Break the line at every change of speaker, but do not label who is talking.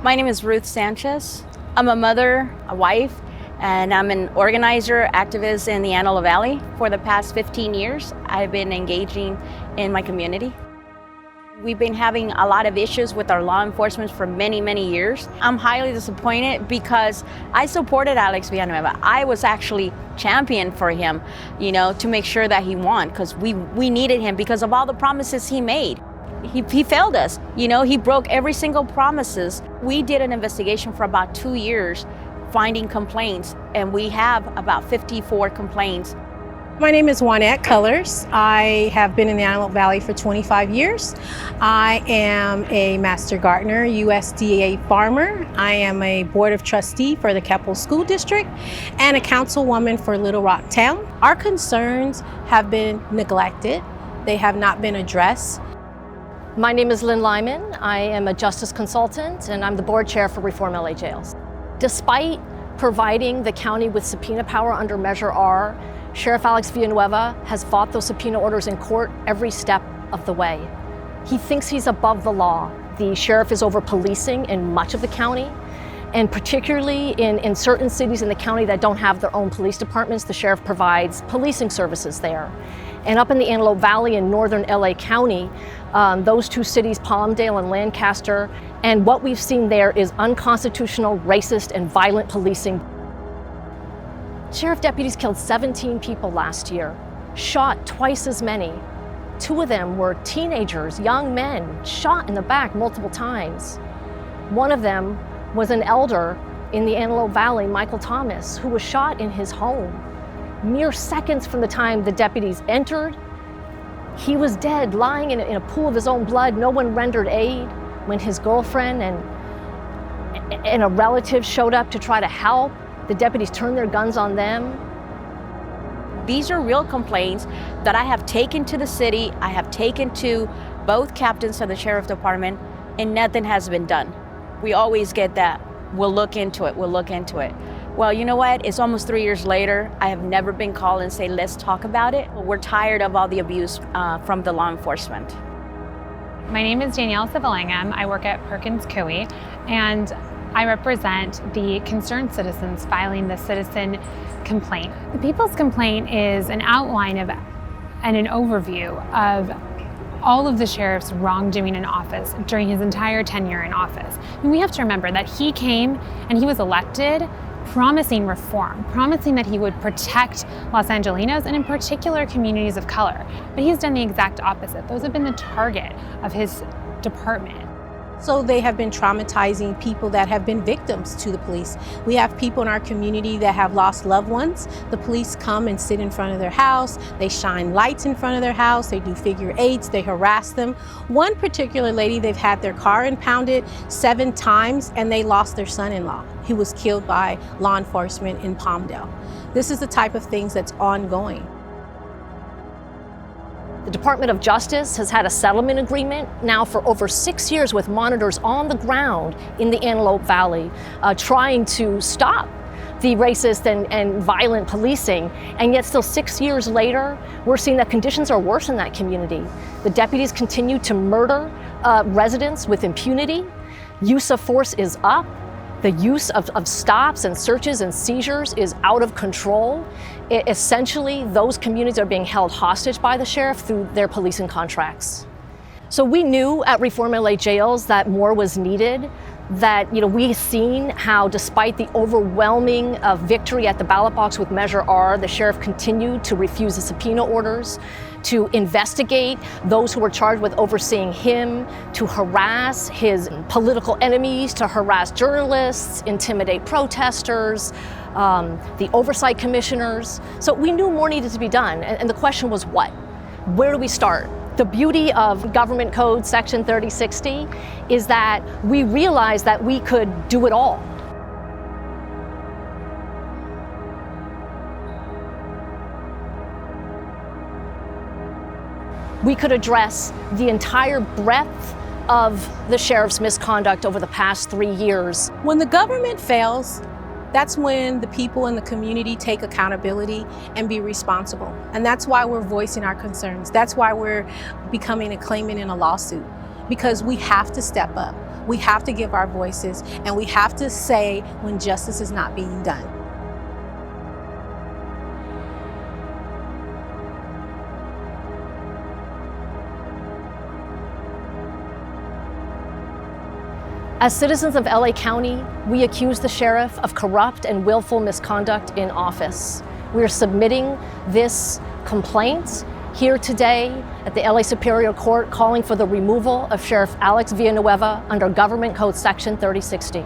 My name is Ruth Sanchez. I'm a mother, a wife, and I'm an organizer, activist in the Antelope Valley. For the past 15 years, I've been engaging in my community. We've been having a lot of issues with our law enforcement for many, many years. I'm highly disappointed because I supported Alex Villanueva. I was actually champion for him, to make sure that he won, because we needed him because of all the promises he made. He failed us. He broke every single promises. We did an investigation for about 2 years, finding complaints, and we have about 54 complaints.
My name is Juanette Colors. I have been in the Antelope Valley for 25 years. I am a Master Gardener, USDA farmer. I am a Board of Trustee for the Keppel School District and a councilwoman for Little Rock Town. Our concerns have been neglected. They have not been addressed.
My name is Lynn Lyman. I am a justice consultant and I'm the board chair for Reform LA Jails. Despite providing the county with subpoena power under Measure R, Sheriff Alex Villanueva has fought those subpoena orders in court every step of the way. He thinks he's above the law. The sheriff is over policing in much of the county, and particularly in certain cities in the county that don't have their own police departments, the sheriff provides policing services there. And up in the Antelope Valley in northern LA County, those two cities, Palmdale and Lancaster, and what we've seen there is unconstitutional, racist, and violent policing. Sheriff deputies killed 17 people last year, shot twice as many. 2 of them were teenagers, young men, shot in the back multiple times. One of them was an elder in the Antelope Valley, Michael Thomas, who was shot in his home. Mere seconds from the time the deputies entered, he was dead, lying in a pool of his own blood. No one rendered aid. When his girlfriend and a relative showed up to try to help, the deputies turned their guns on them.
These are real complaints that I have taken to the city. I have taken to both captains of the sheriff department, and nothing has been done. We always get that, we'll look into it, we'll look into it. Well, you know what? It's almost 3 years later. I have never been called and say, let's talk about it. We're tired of all the abuse from the law enforcement.
My name is Danielle Sivalangam. I work at Perkins Coie, and I represent the concerned citizens filing the citizen complaint. The people's complaint is an outline of and an overview of all of the sheriff's wrongdoing in office during his entire tenure in office. And we have to remember that he came and he was elected promising reform, promising that he would protect Los Angelinos and in particular communities of color. But he's done the exact opposite. Those have been the target of his department.
So they have been traumatizing people that have been victims to the police. We have people in our community that have lost loved ones. The police come and sit in front of their house. They shine lights in front of their house. They do figure eights. They harass them. One particular lady, they've had their car impounded 7 times and they lost their son-in-law. He was killed by law enforcement in Palmdale. This is the type of things that's ongoing.
The Department of Justice has had a settlement agreement now for over 6 years with monitors on the ground in the Antelope Valley, trying to stop the racist and violent policing. And yet still 6 years later, we're seeing that conditions are worse in that community. The deputies continue to murder residents with impunity. Use of force is up. The use of stops and searches and seizures is out of control. Essentially, those communities are being held hostage by the sheriff through their policing contracts. So we knew at Reform LA Jails that more was needed, that we've seen how despite the overwhelming victory at the ballot box with Measure R, the sheriff continued to refuse the subpoena orders, to investigate those who were charged with overseeing him, to harass his political enemies, to harass journalists, intimidate protesters, the oversight commissioners. So we knew more needed to be done, and the question was what? Where do we start? The beauty of Government Code Section 3060 is that we realized that we could do it all. We could address the entire breadth of the sheriff's misconduct over the past 3 years.
When the government fails, that's when the people in the community take accountability and be responsible. And that's why we're voicing our concerns. That's why we're becoming a claimant in a lawsuit, because we have to step up. We have to give our voices, and we have to say when justice is not being done.
As citizens of LA County, we accuse the sheriff of corrupt and willful misconduct in office. We are submitting this complaint here today at the LA Superior Court, calling for the removal of Sheriff Alex Villanueva under Government Code Section 3060.